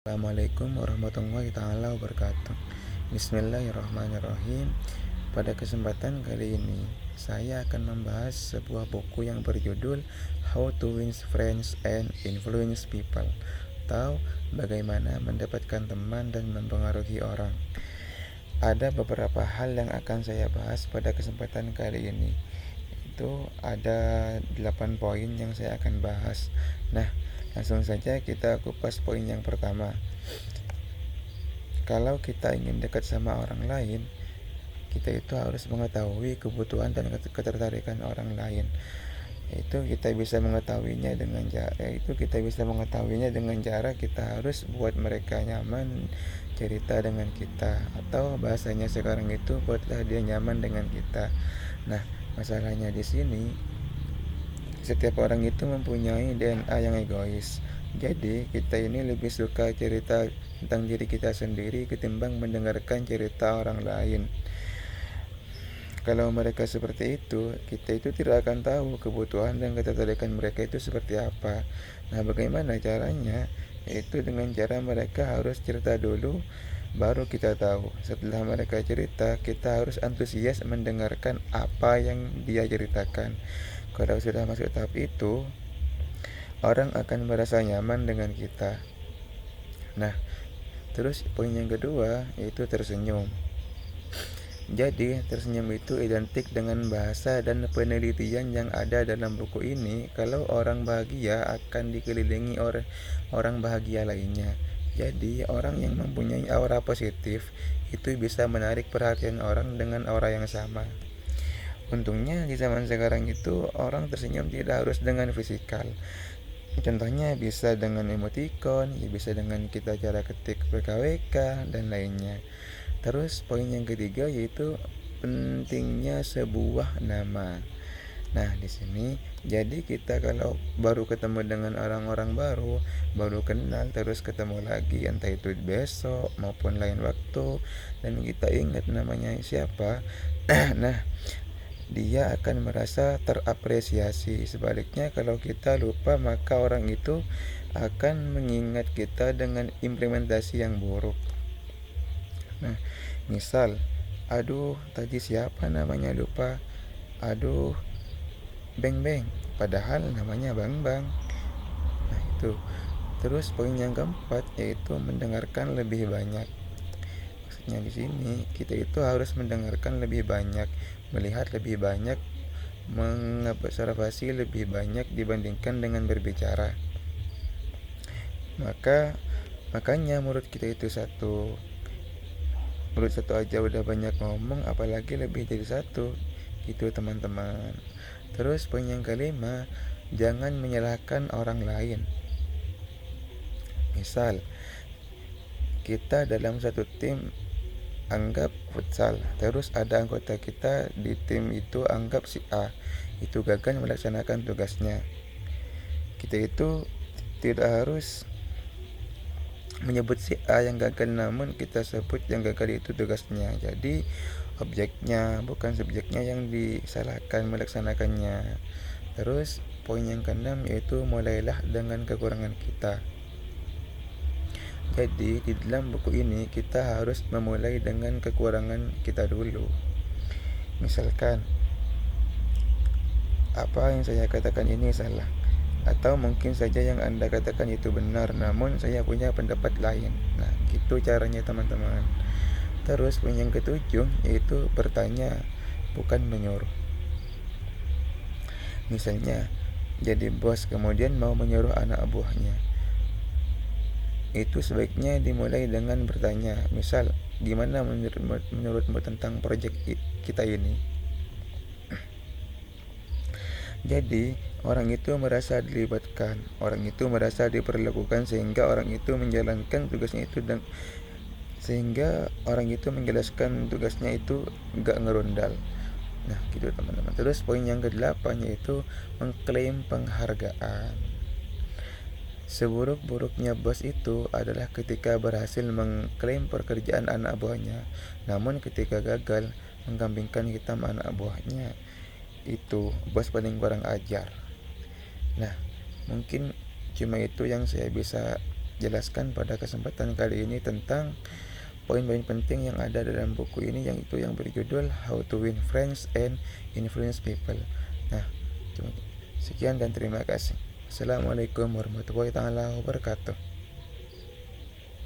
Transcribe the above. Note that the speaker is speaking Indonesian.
Assalamualaikum warahmatullahi taala wabarakatuh. Bismillahirrahmanirrahim. Pada kesempatan kali ini, saya akan membahas sebuah buku yang berjudul How to Win Friends and Influence People, atau bagaimana mendapatkan teman dan mempengaruhi orang. Ada beberapa hal yang akan saya bahas pada kesempatan kali ini. Itu ada 8 poin yang saya akan bahas. Nah, langsung saja kita kupas poin yang pertama. Kalau kita ingin dekat sama orang lain, kita itu harus mengetahui kebutuhan dan ketertarikan orang lain. Kita bisa mengetahuinya dengan cara kita harus buat mereka nyaman cerita dengan kita, atau bahasanya sekarang itu buatlah dia nyaman dengan kita. Nah, masalahnya di sini setiap orang itu mempunyai DNA yang egois. Jadi kita ini lebih suka cerita tentang diri kita sendiri ketimbang mendengarkan cerita orang lain. Kalau mereka seperti itu, kita itu tidak akan tahu kebutuhan dan ketertarikan mereka itu seperti apa. Nah, bagaimana caranya? Itu dengan cara mereka harus cerita dulu, baru kita tahu. Setelah mereka cerita, kita harus antusias mendengarkan apa yang dia ceritakan. Kalau sudah masuk tahap itu, orang akan merasa nyaman dengan kita. Nah, terus poin yang kedua yaitu tersenyum. Jadi, tersenyum itu identik dengan bahasa dan penelitian yang ada dalam buku ini. Kalau orang bahagia akan dikelilingi oleh orang bahagia lainnya. Jadi, orang yang mempunyai aura positif itu bisa menarik perhatian orang dengan aura yang sama. Untungnya di zaman sekarang itu orang tersenyum tidak harus dengan fisikal. Contohnya bisa dengan emoticon, ya bisa dengan kita cara ketik PKWK dan lainnya. Terus poin yang ketiga yaitu pentingnya sebuah nama. Nah, di sini jadi kita kalau baru ketemu dengan orang-orang baru kenal terus ketemu lagi entah itu besok maupun lain waktu dan kita ingat namanya siapa. Nah, dia akan merasa terapresiasi. Sebaliknya kalau kita lupa, maka orang itu akan mengingat kita dengan implementasi yang buruk. Nah, misal, aduh tadi siapa namanya lupa. Aduh, Beng Beng, padahal namanya Bang Bang. Nah, itu. Terus poin yang keempat yaitu mendengarkan lebih banyak. Maksudnya di sini kita itu harus mendengarkan lebih banyak, melihat lebih banyak, mengobservasi lebih banyak dibandingkan dengan berbicara. Makanya mulut satu aja udah banyak ngomong, apalagi lebih dari satu. Gitu teman-teman. Terus poin yang kelima, jangan menyalahkan orang lain. Misal kita dalam satu tim anggap futsal, terus ada anggota kita di tim itu anggap si A itu gagal melaksanakan tugasnya. Kita itu tidak harus menyebut si A yang gagal, namun kita sebut yang gagal itu tugasnya. Jadi objeknya bukan subjeknya yang disalahkan melaksanakannya. Terus poin yang keenam yaitu mulailah dengan kekurangan kita. Jadi di dalam buku ini kita harus memulai dengan kekurangan kita dulu. Misalkan apa yang saya katakan ini salah, atau mungkin saja yang Anda katakan itu benar, namun saya punya pendapat lain. Nah, gitu caranya teman-teman. Terus poin yang ketujuh yaitu bertanya, bukan menyuruh. Misalnya, jadi bos kemudian mau menyuruh anak buahnya. Itu sebaiknya dimulai dengan bertanya. Misal, gimana menurutmu tentang proyek kita ini? Jadi, orang itu merasa dilibatkan, orang itu merasa diperlakukan sehingga orang itu menjalankan tugasnya itu dan sehingga orang itu menjelaskan tugasnya itu gak ngerundal. Nah, gitu teman-teman. Terus poin yang ke-8 yaitu mengklaim penghargaan. Seburuk-buruknya bos itu adalah ketika berhasil mengklaim pekerjaan anak buahnya, namun ketika gagal mengkambingkan hitam anak buahnya. Itu bos paling kurang ajar. Nah, mungkin cuma itu yang saya bisa jelaskan pada kesempatan kali ini tentang poin-poin penting yang ada dalam buku ini, yang itu yang berjudul How to Win Friends and Influence People. Nah, sekian dan terima kasih. Assalamualaikum warahmatullahi wabarakatuh.